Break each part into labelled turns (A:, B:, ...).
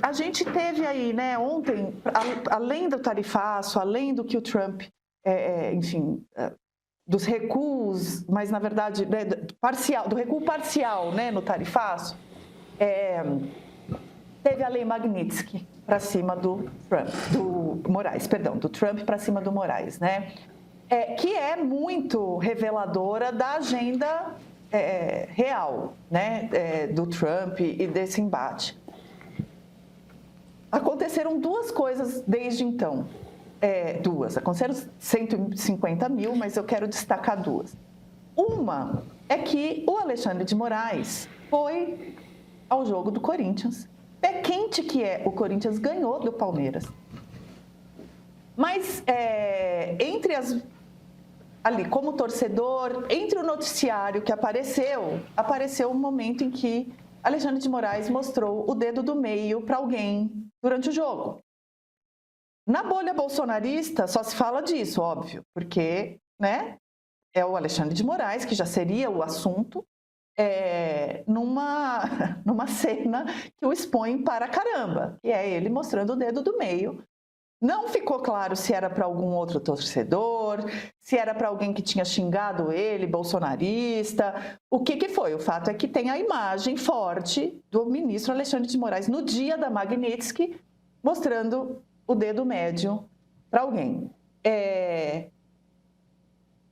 A: a gente teve aí, né, ontem, além do tarifaço, além do que o Trump, enfim, dos recuos, mas na verdade, né, do recuo parcial, né, no tarifaço, teve a lei Magnitsky para cima do Trump para cima do Moraes, né? Que é muito reveladora da agenda real, né, do Trump e desse embate. Aconteceram duas coisas desde então. Aconteceram 150 mil, mas eu quero destacar duas. Uma é que o Alexandre de Moraes foi ao jogo do Corinthians. Pé quente que o Corinthians ganhou do Palmeiras. Mas ali como torcedor, entre o noticiário que apareceu um momento em que Alexandre de Moraes mostrou o dedo do meio para alguém durante o jogo. Na bolha bolsonarista só se fala disso, óbvio, porque, né, é o Alexandre de Moraes, que já seria o assunto, numa cena que o expõe para caramba, que é ele mostrando o dedo do meio. Não ficou claro se era para algum outro torcedor, se era para alguém que tinha xingado ele, bolsonarista. O que foi? O fato é que tem a imagem forte do ministro Alexandre de Moraes no dia da Magnitsky, mostrando o dedo médio para alguém.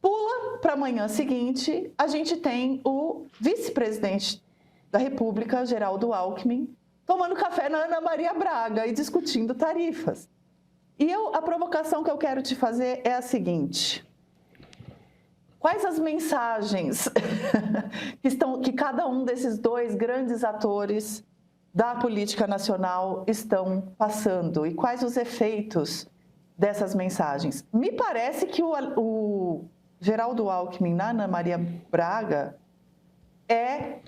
A: Pula para a manhã seguinte, a gente tem o vice-presidente da República, Geraldo Alckmin, tomando café na Ana Maria Braga e discutindo tarifas. E a provocação que eu quero te fazer é a seguinte: quais as mensagens que cada um desses dois grandes atores da política nacional estão passando e quais os efeitos dessas mensagens? Me parece que o Geraldo Alckmin na Ana Maria Braga é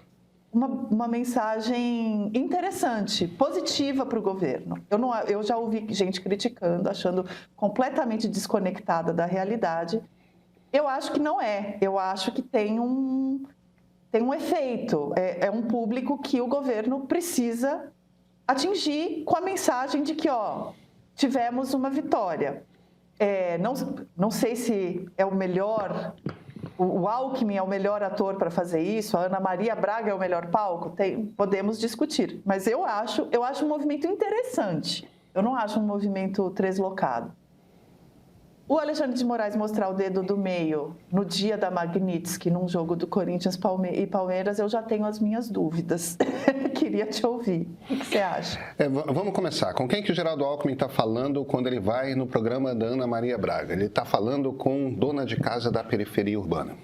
A: uma mensagem interessante, positiva para o governo. Eu já ouvi gente criticando, achando completamente desconectada da realidade. Eu acho que não é. Eu acho que tem um efeito. É um público que o governo precisa atingir com a mensagem de que, tivemos uma vitória. Não sei se é o melhor... O Alckmin é o melhor ator para fazer isso, a Ana Maria Braga é o melhor palco, podemos discutir. Mas eu acho um movimento interessante, eu não acho um movimento translocado. O Alexandre de Moraes mostrar o dedo do meio no dia da Magnitsky, num jogo do Corinthians e Palmeiras, eu já tenho as minhas dúvidas. Queria te ouvir. O que você acha?
B: Vamos começar. Com quem que o Geraldo Alckmin está falando quando ele vai no programa da Ana Maria Braga? Ele está falando com dona de casa da periferia urbana.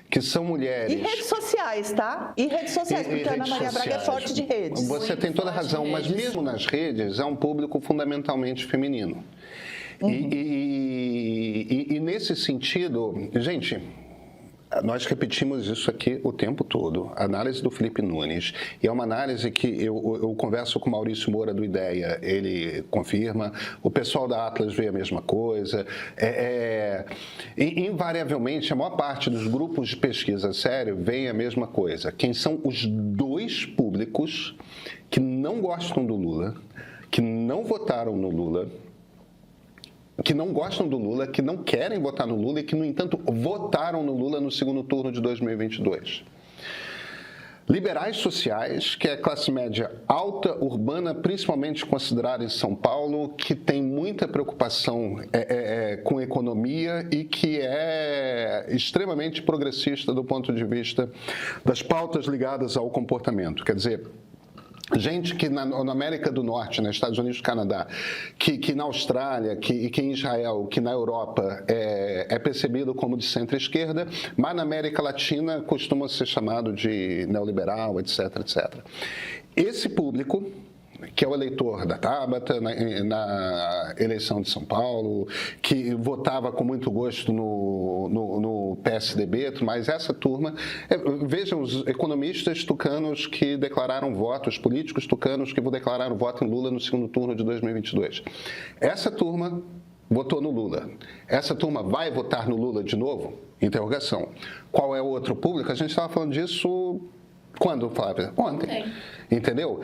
B: Que são mulheres...
A: E redes sociais, tá? E redes sociais, porque a Ana Maria Braga é forte de redes.
B: Você tem toda a razão, mas mesmo nas redes é um público fundamentalmente feminino. E nesse sentido, gente... Nós repetimos isso aqui o tempo todo, a análise do Felipe Nunes, e é uma análise que eu converso com o Maurício Moura do IDEA, ele confirma, o pessoal da Atlas vê a mesma coisa, invariavelmente a maior parte dos grupos de pesquisa sério vê a mesma coisa. Quem são os dois públicos que não gostam do Lula, que não votaram no Lula, que não gostam do Lula, que não querem votar no Lula e que, no entanto, votaram no Lula no segundo turno de 2022. Liberais sociais, que é a classe média alta, urbana, principalmente considerada em São Paulo, que tem muita preocupação com economia e que é extremamente progressista do ponto de vista das pautas ligadas ao comportamento. Quer dizer... Gente que na América do Norte, nos Estados Unidos e Canadá, que na Austrália, que em Israel, que na Europa é percebido como de centro-esquerda, mas na América Latina costuma ser chamado de neoliberal, etc, etc. Esse público, que é o eleitor da Tabata na eleição de São Paulo, que votava com muito gosto no PSDB, mas essa turma... Vejam, os economistas tucanos que declararam voto, os políticos tucanos que declararam voto em Lula no segundo turno de 2022. Essa turma votou no Lula. Essa turma vai votar no Lula de novo? Interrogação. Qual é o outro público? A gente estava falando disso... Quando, Flávia? Ontem. Entendeu?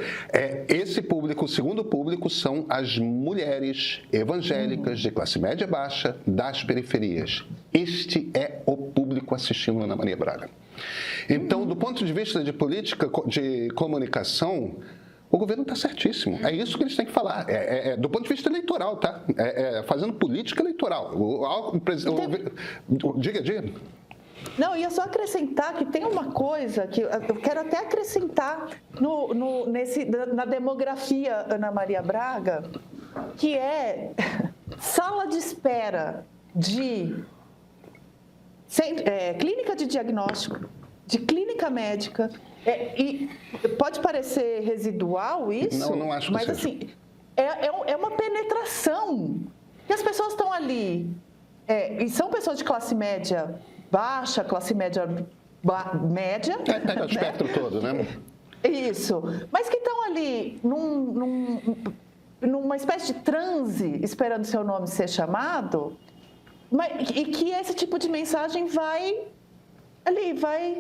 B: Esse público, o segundo público, são as mulheres evangélicas de classe média baixa das periferias. Este é o público assistindo Ana Maria Braga. Então, do ponto de vista de política de comunicação, o governo está certíssimo. É isso que eles têm que falar. Do ponto de vista eleitoral, tá? Fazendo política eleitoral. Diga.
A: Não, ia só acrescentar que tem uma coisa que eu quero até acrescentar na demografia Ana Maria Braga, que é sala de espera de clínica de diagnóstico, de clínica médica, e pode parecer residual isso,
B: não acho que
A: mas
B: seja.
A: Assim, é uma penetração, que as pessoas estão ali, e são pessoas de classe média baixa, classe média média.
B: Pega o espectro todo, né?
A: Isso. Mas que estão ali numa espécie de transe, esperando seu nome ser chamado, e que esse tipo de mensagem vai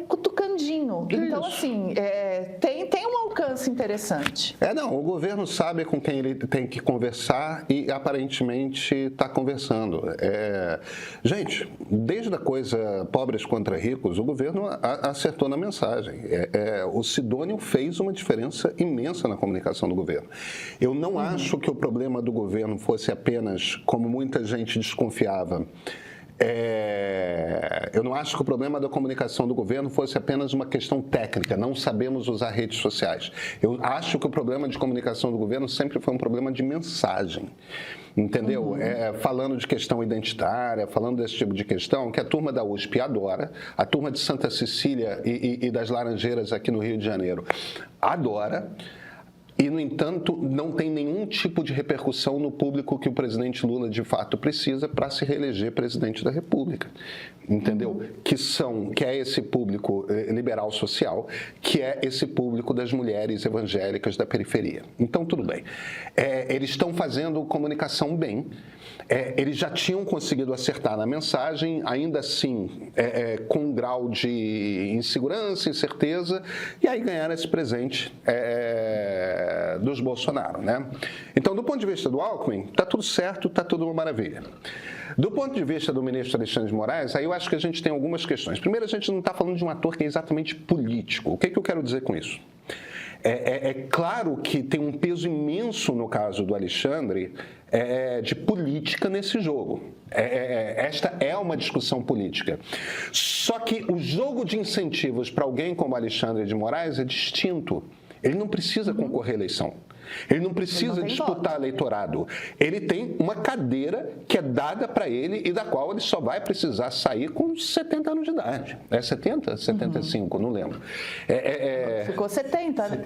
A: cutucandinho. Então, assim, tem um alcance interessante.
B: O governo sabe com quem ele tem que conversar e aparentemente está conversando. Gente, desde a coisa pobres contra ricos, o governo acertou na mensagem. O Sidônio fez uma diferença imensa na comunicação do governo. Eu não acho que o problema do governo fosse apenas, como muita gente desconfiava, eu não acho que o problema da comunicação do governo fosse apenas uma questão técnica, não sabemos usar redes sociais. Eu acho que o problema de comunicação do governo sempre foi um problema de mensagem, entendeu? Falando de questão identitária, falando desse tipo de questão, que a turma da USP adora, a turma de Santa Cecília e das Laranjeiras aqui no Rio de Janeiro adora. E, no entanto, não tem nenhum tipo de repercussão no público que o presidente Lula, de fato, precisa para se reeleger presidente da República, entendeu? Que é esse público liberal social, que é esse público das mulheres evangélicas da periferia. Então, tudo bem. Eles estão fazendo comunicação bem. Eles já tinham conseguido acertar na mensagem, ainda assim, com um grau de insegurança, incerteza, e aí ganharam esse presente dos Bolsonaro, né? Então, do ponto de vista do Alckmin, está tudo certo, está tudo uma maravilha. Do ponto de vista do ministro Alexandre de Moraes, aí eu acho que a gente tem algumas questões. Primeiro, a gente não está falando de um ator que é exatamente político. O que eu quero dizer com isso? É claro que tem um peso imenso no caso do Alexandre de política nesse jogo. Esta é uma discussão política. Só que o jogo de incentivos para alguém como Alexandre de Moraes é distinto. Ele não precisa concorrer à eleição. Ele não precisa disputar eleitorado. Ele tem uma cadeira que é dada para ele e da qual ele só vai precisar sair com 70 anos de idade. 70? 75, não lembro.
A: Ficou 70, né?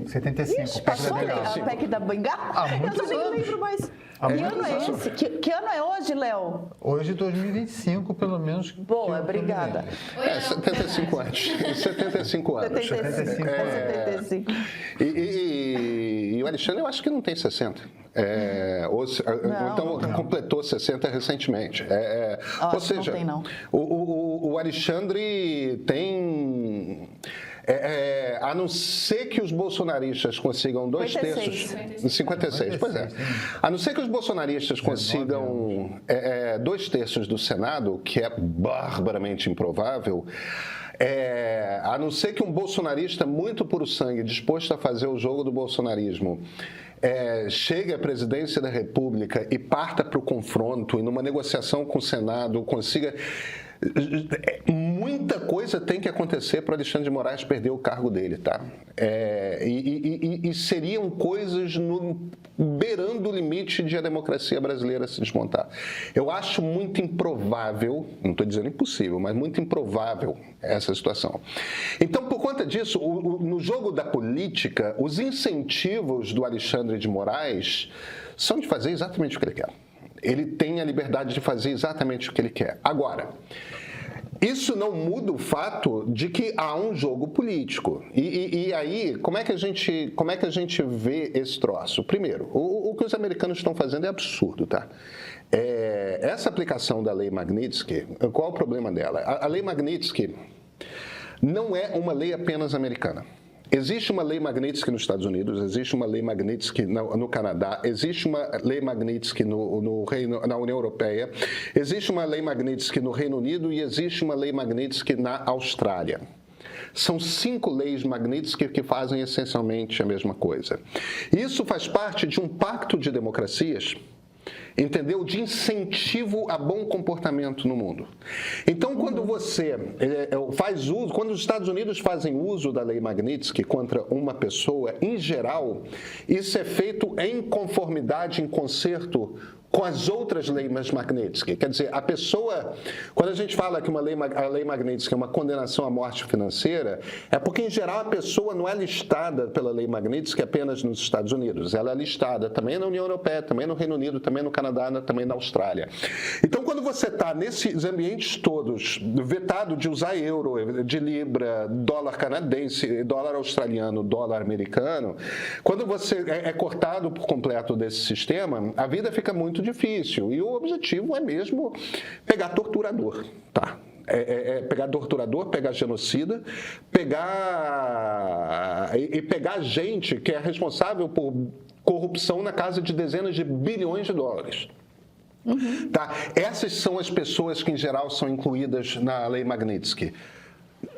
C: 75.
A: Ixi, passou a PEC da Bengala? Eu já nem lembro mais. Que ano é esse? Que ano é hoje, Léo?
C: Hoje, 2025, pelo menos.
A: Boa, obrigada.
B: 75 anos. 75 anos.
A: 75.
B: E o Alexandre, eu acho que não tem 60. Então, completou 60 recentemente. Ou seja,
A: não tem, não.
B: O Alexandre tem... a não ser que os bolsonaristas consigam 56, pois é. A não ser que os bolsonaristas consigam 2/3 do Senado, que é barbaramente improvável, a não ser que um bolsonarista muito puro sangue, disposto a fazer o jogo do bolsonarismo, chegue à presidência da República e parta para o confronto e numa negociação com o Senado consiga... Muita coisa tem que acontecer para Alexandre de Moraes perder o cargo dele, tá? E seriam coisas beirando o limite de a democracia brasileira se desmontar. Eu acho muito improvável, não estou dizendo impossível, mas muito improvável essa situação. Então, por conta disso, no jogo da política, os incentivos do Alexandre de Moraes são de fazer exatamente o que ele quer. Ele tem a liberdade de fazer exatamente o que ele quer. Agora, isso não muda o fato de que há um jogo político. E aí, como é que a gente vê esse troço? Primeiro, o que os americanos estão fazendo é absurdo, tá? Essa aplicação da Lei Magnitsky, qual é o problema dela? A Lei Magnitsky não é uma lei apenas americana. Existe uma lei Magnitsky nos Estados Unidos, existe uma lei Magnitsky no Canadá, existe uma lei Magnitsky na União Europeia, existe uma lei Magnitsky no Reino Unido e existe uma lei Magnitsky na Austrália. São 5 leis Magnitsky que fazem essencialmente a mesma coisa. Isso faz parte de um pacto de democracias, entendeu? De incentivo a bom comportamento no mundo. Então, quando você faz uso, quando os Estados Unidos fazem uso da lei Magnitsky contra uma pessoa, em geral, isso é feito em conformidade, em concerto com as outras leis Magnitsky. Quer dizer, a pessoa, quando a gente fala que a lei Magnitsky é uma condenação à morte financeira, é porque, em geral, a pessoa não é listada pela lei Magnitsky apenas nos Estados Unidos. Ela é listada também na União Europeia, também no Reino Unido, também no Canadá, também na Austrália. Então, quando você está nesses ambientes todos, vetado de usar euro, de libra, dólar canadense, dólar australiano, dólar americano, quando você é cortado por completo desse sistema, a vida fica muito difícil. E o objetivo é mesmo pegar torturador, tá? Pegar torturador, pegar genocida, pegar gente que é responsável por corrupção na casa de dezenas de bilhões de dólares. Tá? Essas são as pessoas que, em geral, são incluídas na lei Magnitsky.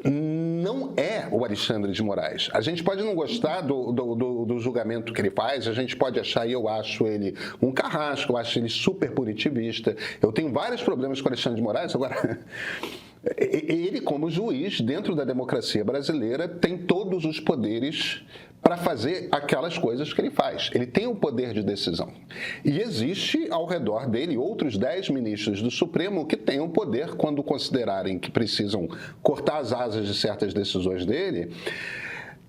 B: Não é o Alexandre de Moraes. A gente pode não gostar do julgamento que ele faz, a gente pode achar, e eu acho ele um carrasco, eu acho ele super punitivista. Eu tenho vários problemas com o Alexandre de Moraes. Agora, ele, como juiz, dentro da democracia brasileira, tem todos os poderes para fazer aquelas coisas que ele faz. Ele tem o poder de decisão. E existe ao redor dele outros 10 ministros do Supremo que têm o poder, quando considerarem que precisam cortar as asas de certas decisões dele.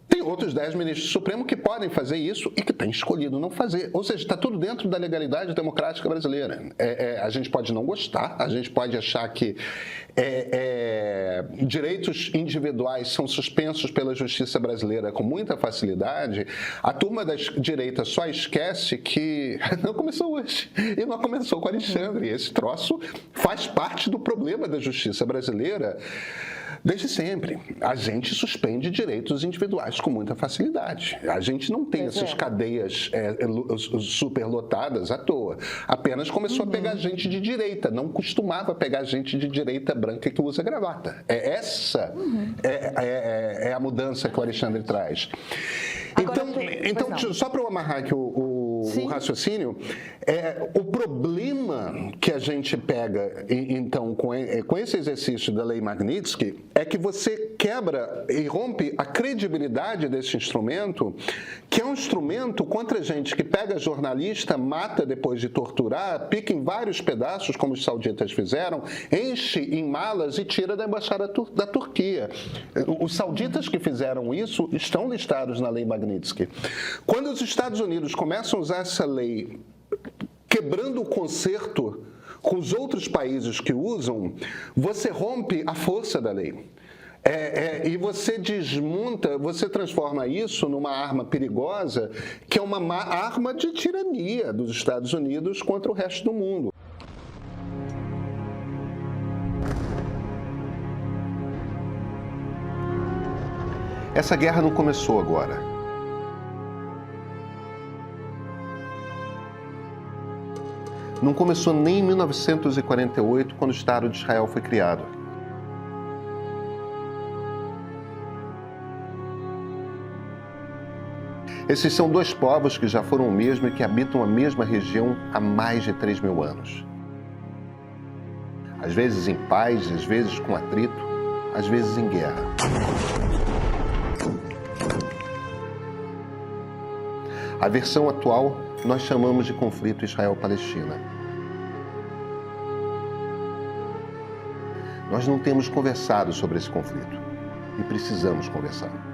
B: Tem outros 10 ministros do Supremo que podem fazer isso e que têm escolhido não fazer. Ou seja, está tudo dentro da legalidade democrática brasileira. A gente pode não gostar, a gente pode achar que direitos individuais são suspensos pela justiça brasileira com muita facilidade. A turma da direita só esquece que não começou hoje e não começou com o Alexandre. Esse troço faz parte do problema da justiça brasileira. Desde sempre, a gente suspende direitos individuais com muita facilidade. A gente não tem essas cadeias superlotadas à toa. Apenas começou a pegar gente de direita, não costumava pegar gente de direita branca que usa gravata. Essa é a mudança que o Alexandre traz.
A: Agora,
B: Então só para eu amarrar aqui o raciocínio, o problema que a gente pega, então, com esse exercício da lei Magnitsky, é que você quebra e rompe a credibilidade desse instrumento, que é um instrumento contra gente que pega jornalista, mata depois de torturar, pica em vários pedaços, como os sauditas fizeram, enche em malas e tira da embaixada da Turquia. Os sauditas que fizeram isso estão listados na lei Magnitsky. Quando os Estados Unidos começam a usar essa lei, quebrando o concerto com os outros países que usam, você rompe a força da lei. E você desmonta, você transforma isso numa arma perigosa, que é uma arma de tirania dos Estados Unidos contra o resto do mundo. Essa guerra não começou agora. Não começou nem em 1948, quando o Estado de Israel foi criado. Esses são 2 povos que já foram o mesmo e que habitam a mesma região há mais de 3.000 anos. Às vezes em paz, às vezes com atrito, às vezes em guerra. A versão atual nós chamamos de conflito Israel-Palestina. Nós não temos conversado sobre esse conflito e precisamos conversar.